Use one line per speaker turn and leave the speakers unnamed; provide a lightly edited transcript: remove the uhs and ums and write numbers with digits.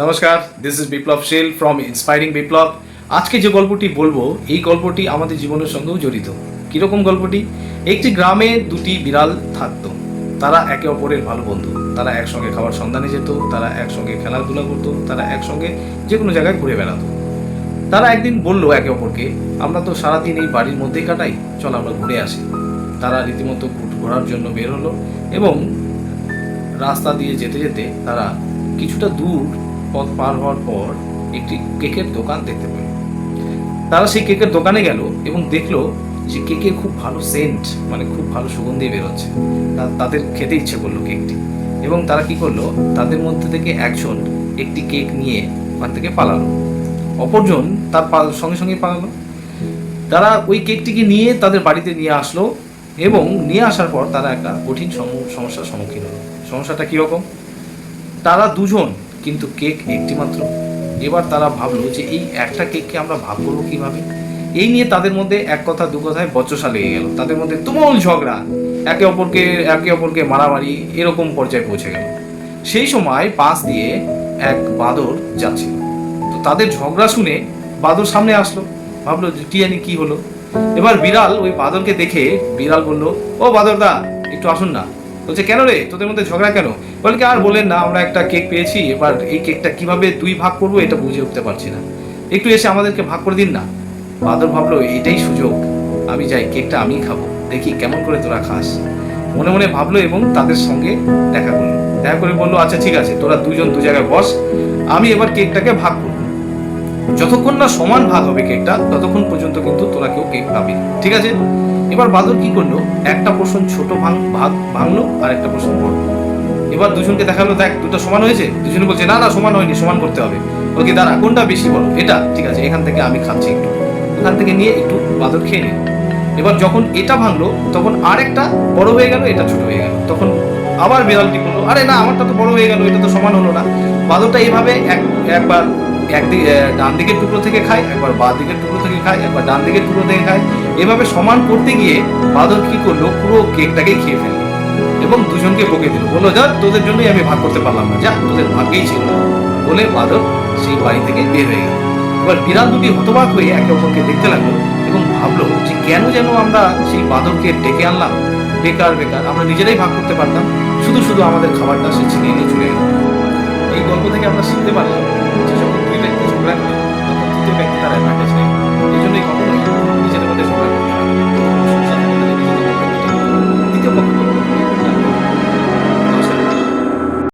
নমস্কার, this is Biplab Sheel from inspiring Biplab. আজকে যে গল্পটি বলবো, এই গল্পটি আমাদের জীবনের সঙ্গেও জড়িত। কীরকম গল্পটি? একটি গ্রামে দুটি বিড়াল থাকতো। তারা একে অপরের ভালো বন্ধু। তারা একসঙ্গে খাবার সন্ধানে যেত, তারা একসঙ্গে খেলাধুলা করতো, তারা একসঙ্গে যে কোনো জায়গায় ঘুরে বেড়াতো। তারা একদিন বললো একে অপরকে, আমরা তো সারাদিন এই বাড়ির মধ্যেই কাটাই, চল আমরা ঘুরে আসি। তারা রীতিমতো ঘোরার জন্য বের হলো এবং রাস্তা দিয়ে যেতে যেতে তারা কিছুটা দূর পথ পার হওয়ার পর একটি কেকের দোকান দেখতে পেল। তারা সেই কেকের দোকানে গেল এবং দেখলো যে কেকের খুব ভালো সেন্ট, মানে খুব ভালো সুগন্ধি বেরোচ্ছে। তাদের খেতে ইচ্ছে করলো কেকটি, এবং তারা কি করলো, তাদের মধ্যে থেকে একজন একটি কেক নিয়ে ওখান থেকে পালালো, অপরজন তার সঙ্গে সঙ্গে পালালো। তারা ওই কেকটিকে নিয়ে তাদের বাড়িতে নিয়ে আসলো এবং নিয়ে আসার পর তারা একটা কঠিন সমস্যার সম্মুখীন হলো। সমস্যাটা কীরকম? তারা দুজন, কিন্তু কেক একটি মাত্র। এবার তারা ভাবলো যে এই একটা কেককে আমরা ভাগ করবো কীভাবে। এই নিয়ে তাদের মধ্যে এক কথা দু কথায় বচসা লেগে গেল। তাদের মধ্যে তুমুল ঝগড়া, একে অপরকে মারামারি, এরকম পর্যায়ে পৌঁছে গেল। সেই সময় পাশ দিয়ে এক বাদর যাচ্ছিল। তো তাদের ঝগড়া শুনে বাদর সামনে আসলো, ভাবলো যে কি জানি কি হলো। এবার বিড়াল ওই বাদরকে দেখে বিড়াল বলল, ও বাদরদা, একটু আসুন না। বলছে, কেন রে, তোদের মধ্যে ঝগড়া কেন? বলে কি, আর বলেন না, আমরা একটা কেক পেয়েছি, এবার এই কেকটা কিভাবে দুই ভাগ করবো এটা বুঝে উঠতে পারছি না, একটু এসে আমাদেরকে ভাগ করে দিন না। বাদর ভাবলো, এটাই সুযোগ, আমি যাই, কেকটা আমি খাবো, দেখি কেমন করে তোরা খাস। মনে মনে ভাবলো এবং তাদের সঙ্গে দেখা করলো। দেখা করে বললো, আচ্ছা ঠিক আছে, তোরা দুজন দু জায়গায় বস, আমি এবার কেকটাকে ভাগ করবো। যতক্ষণ না সমান ভাগ হবে কেকটা, ততক্ষণ পর্যন্ত কিন্তু তোরা কেউ কেক পাবি, ঠিক আছে? এবার বাদর কি করলো, একটা পোর্শন ছোট ভাঙলো আর একটা পোর্শন বড়। এবার দুজনকে দেখালো, দেখ দুটো সমান হয়েছে। দুজনে বলছে, না না, সমান হয়নি, সমান করতে হবে। ওকে দাঁড়া, কোনটা বেশি বড়? এটা, ঠিক আছে, এখান থেকে আমি খাচ্ছি একটু। ওখান থেকে নিয়ে একটু বাদর খেয়ে নিল। এবার যখন এটা ভাঙলো, তখন আরেকটা বড় হয়ে গেল, এটা ছোট হয়ে গেল। তখন আবার বিড়ালটি বললো, আরে না, আমারটা তো বড় হয়ে গেল, এটা তো সমান হলো না। বাদরটা এইভাবে একবার একদিকে ডান দিকের টুকরো থেকে খায়, একবার বাঁ দিকের টুকরো থেকে খায়, একবার ডান দিকের টুকরো থেকে খায়। এভাবে সমান করতে গিয়ে বাদর কি করলো, পুরো কেকটাকে খেয়ে ফেললো এবং দুজনকে বকে দিল, বললো, যা, তোদের জন্যই আমি ভাগ করতে পারলাম না, যা, তোদের ভাগ্যেই ছিল না। বলে বাদর সেই বাড়ি থেকে বের হয়ে গেল। এবার বিড়াল দুটি হতবাক হয়ে একে অপরকে দেখতে লাগলো এবং ভাবলো যে কেন যেন আমরা সেই বাদরকে ডেকে আনলাম, বেকার বেকার, আমরা নিজেরাই ভাগ করতে পারতাম, শুধু শুধু আমাদের খাবারটা সে ছিনিয়ে নিয়ে চলে গেল। এই গল্প থেকে আমরা শিখতে পারলাম যে যখন দুই ব্যক্তি ঝগড়া করে, তখন তৃতীয় ব্যক্তি তার অ্যাডভান্টেজ নেয়। এই জন্যই কখনোই নিজেদের মধ্যে ঝগড়া